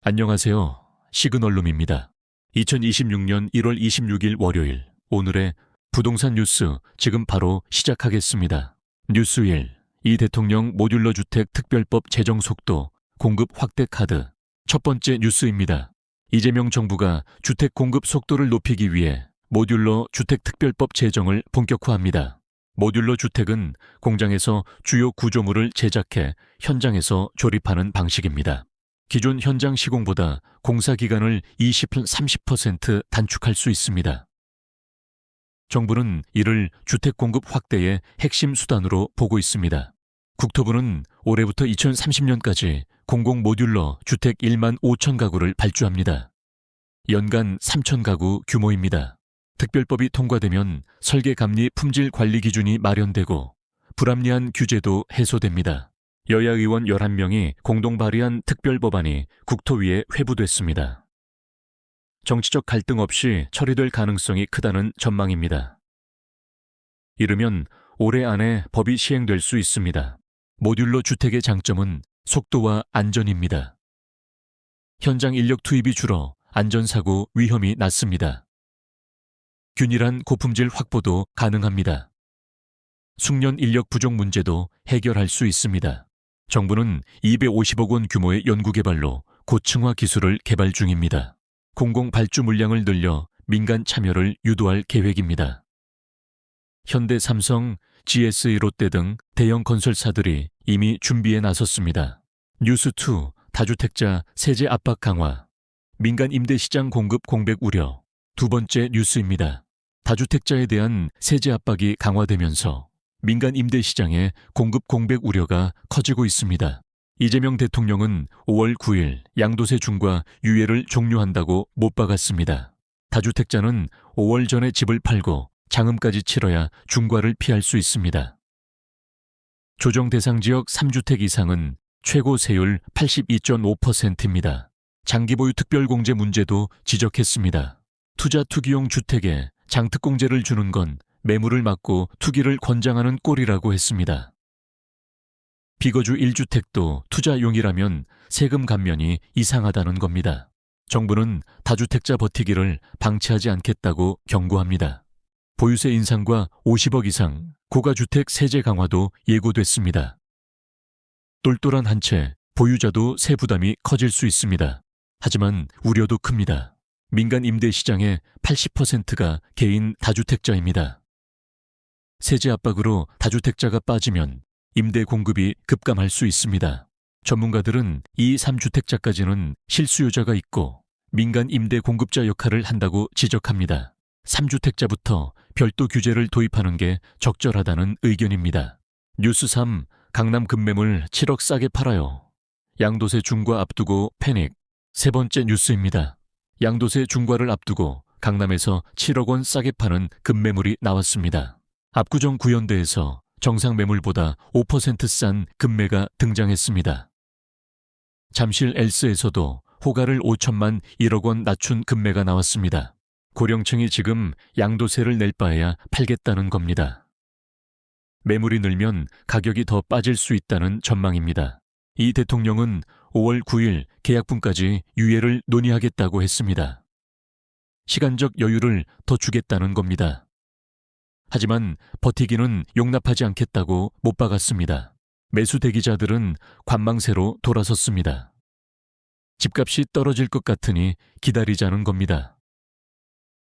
안녕하세요. 시그널룸입니다. 2026년 1월 26일 월요일, 오늘의 부동산 뉴스 지금 바로 시작하겠습니다. 뉴스 1. 이 대통령 모듈러 주택 특별법 제정 속도, 공급 확대 카드. 첫 번째 뉴스입니다. 이재명 정부가 주택 공급 속도를 높이기 위해 모듈러 주택 특별법 제정을 본격화합니다. 모듈러 주택은 공장에서 주요 구조물을 제작해 현장에서 조립하는 방식입니다. 기존 현장 시공보다 공사 기간을 30% 단축할 수 있습니다. 정부는 이를 주택 공급 확대의 핵심 수단으로 보고 있습니다. 국토부는 올해부터 2030년까지 공공 모듈러 주택 1만 5천 가구를 발주합니다. 연간 3천 가구 규모입니다. 특별법이 통과되면 설계감리 품질 관리 기준이 마련되고 불합리한 규제도 해소됩니다. 여야 의원 11명이 공동 발의한 특별법안이 국토위에 회부됐습니다. 정치적 갈등 없이 처리될 가능성이 크다는 전망입니다. 이르면 올해 안에 법이 시행될 수 있습니다. 모듈러 주택의 장점은 속도와 안전입니다. 현장 인력 투입이 줄어 안전사고 위험이 낮습니다. 균일한 고품질 확보도 가능합니다. 숙련 인력 부족 문제도 해결할 수 있습니다. 정부는 250억 원 규모의 연구개발로 고층화 기술을 개발 중입니다. 공공 발주 물량을 늘려 민간 참여를 유도할 계획입니다. 현대, 삼성, GSE, 롯데 등 대형 건설사들이 이미 준비에 나섰습니다. 뉴스2. 다주택자 세제 압박 강화, 민간 임대시장 공급 공백 우려. 두 번째 뉴스입니다. 다주택자에 대한 세제 압박이 강화되면서 민간 임대시장의 공급 공백 우려가 커지고 있습니다. 이재명 대통령은 5월 9일 양도세 중과 유예를 종료한다고 못 박았습니다. 다주택자는 5월 전에 집을 팔고 장음까지 치러야 중과를 피할 수 있습니다. 조정 대상 지역 3주택 이상은 최고 세율 82.5%입니다. 장기보유 특별공제 문제도 지적했습니다. 투자 투기용 주택에 장특공제를 주는 건 매물을 막고 투기를 권장하는 꼴이라고 했습니다. 비거주 1주택도 투자용이라면 세금 감면이 이상하다는 겁니다. 정부는 다주택자 버티기를 방치하지 않겠다고 경고합니다. 보유세 인상과 50억 이상 고가주택 세제 강화도 예고됐습니다. 똘똘한 한 채 보유자도 세 부담이 커질 수 있습니다. 하지만 우려도 큽니다. 민간 임대 시장의 80%가 개인 다주택자입니다. 세제 압박으로 다주택자가 빠지면 임대 공급이 급감할 수 있습니다. 전문가들은 2, 3주택자까지는 실수요자가 있고 민간 임대 공급자 역할을 한다고 지적합니다. 3주택자부터 별도 규제를 도입하는 게 적절하다는 의견입니다. 뉴스 3. 강남 급매물 7억 싸게 팔아요. 양도세 중과 앞두고 패닉. 세 번째 뉴스입니다. 양도세 중과를 앞두고 강남에서 7억 원 싸게 파는 급매물이 나왔습니다. 압구정 구현대에서 정상 매물보다 5% 싼 급매가 등장했습니다. 잠실 엘스에서도 호가를 5천만 1억 원 낮춘 급매가 나왔습니다. 고령층이 지금 양도세를 낼 바에야 팔겠다는 겁니다. 매물이 늘면 가격이 더 빠질 수 있다는 전망입니다. 이 대통령은 5월 9일 계약분까지 유예를 논의하겠다고 했습니다. 시간적 여유를 더 주겠다는 겁니다. 하지만 버티기는 용납하지 않겠다고 못 박았습니다. 매수 대기자들은 관망세로 돌아섰습니다. 집값이 떨어질 것 같으니 기다리자는 겁니다.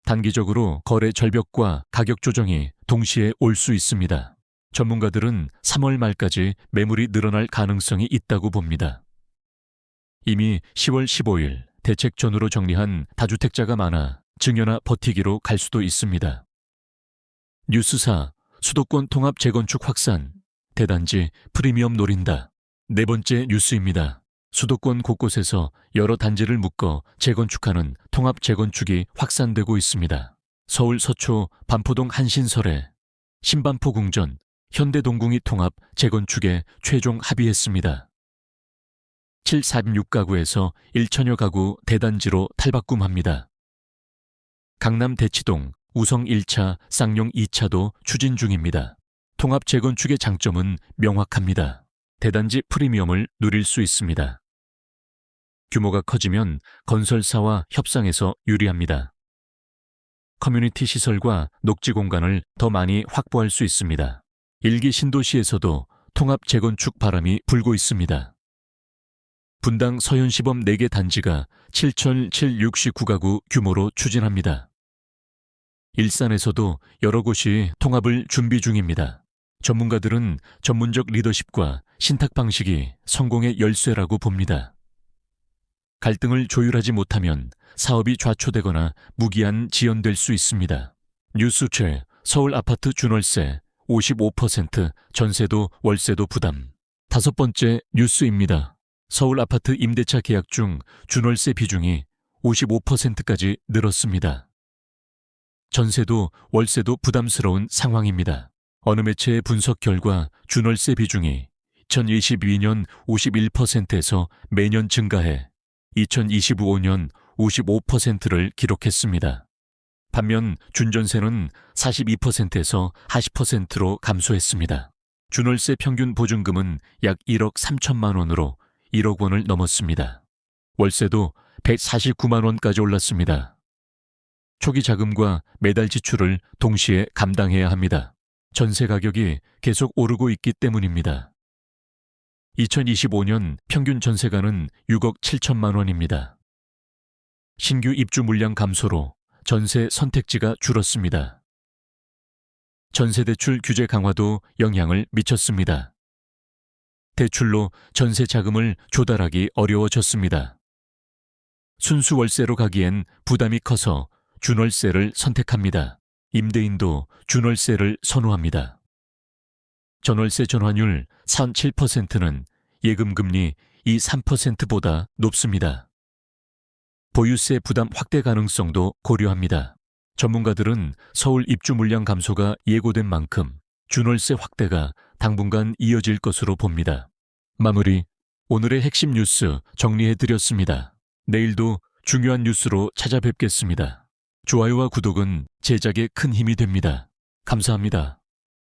단기적으로 거래 절벽과 가격 조정이 동시에 올 수 있습니다. 전문가들은 3월 말까지 매물이 늘어날 가능성이 있다고 봅니다. 이미 10월 15일 대책 전후로 정리한 다주택자가 많아 증여나 버티기로 갈 수도 있습니다. 뉴스 4. 수도권 통합 재건축 확산, 대단지 프리미엄 노린다. 네 번째 뉴스입니다. 수도권 곳곳에서 여러 단지를 묶어 재건축하는 통합 재건축이 확산되고 있습니다. 서울 서초 반포동 한신설에, 신반포 궁전, 현대동궁이 통합 재건축에 최종 합의했습니다. 746가구에서 1천여 가구 대단지로 탈바꿈합니다. 강남 대치동 우성 1차, 쌍용 2차도 추진 중입니다. 통합 재건축의 장점은 명확합니다. 대단지 프리미엄을 누릴 수 있습니다. 규모가 커지면 건설사와 협상에서 유리합니다. 커뮤니티 시설과 녹지 공간을 더 많이 확보할 수 있습니다. 일기 신도시에서도 통합 재건축 바람이 불고 있습니다. 분당 서현시범 4개 단지가 7,769가구 규모로 추진합니다. 일산에서도 여러 곳이 통합을 준비 중입니다. 전문가들은 전문적 리더십과 신탁 방식이 성공의 열쇠라고 봅니다. 갈등을 조율하지 못하면 사업이 좌초되거나 무기한 지연될 수 있습니다. 뉴스최 서울 아파트 준월세 55% 전세도 월세도 부담. 5번째 뉴스입니다. 서울 아파트 임대차 계약 중 준월세 비중이 55%까지 늘었습니다. 전세도 월세도 부담스러운 상황입니다. 어느 매체의 분석 결과 준월세 비중이 2022년 51%에서 매년 증가해 2025년 55%를 기록했습니다. 반면 준전세는 42%에서 40%로 감소했습니다. 준월세 평균 보증금은 약 1억 3천만 원으로 1억 원을 넘었습니다. 월세도 149만 원까지 올랐습니다. 초기 자금과 매달 지출을 동시에 감당해야 합니다. 전세 가격이 계속 오르고 있기 때문입니다. 2025년 평균 전세가는 6억 7천만 원입니다. 신규 입주 물량 감소로 전세 선택지가 줄었습니다. 전세대출 규제 강화도 영향을 미쳤습니다. 대출로 전세 자금을 조달하기 어려워졌습니다. 순수 월세로 가기엔 부담이 커서 준월세를 선택합니다. 임대인도 준월세를 선호합니다. 전월세 전환율 47%는 예금금리 3%보다 높습니다. 보유세 부담 확대 가능성도 고려합니다. 전문가들은 서울 입주 물량 감소가 예고된 만큼 준월세 확대가 당분간 이어질 것으로 봅니다. 마무리, 오늘의 핵심 뉴스 정리해드렸습니다. 내일도 중요한 뉴스로 찾아뵙겠습니다. 좋아요와 구독은 제작에 큰 힘이 됩니다. 감사합니다.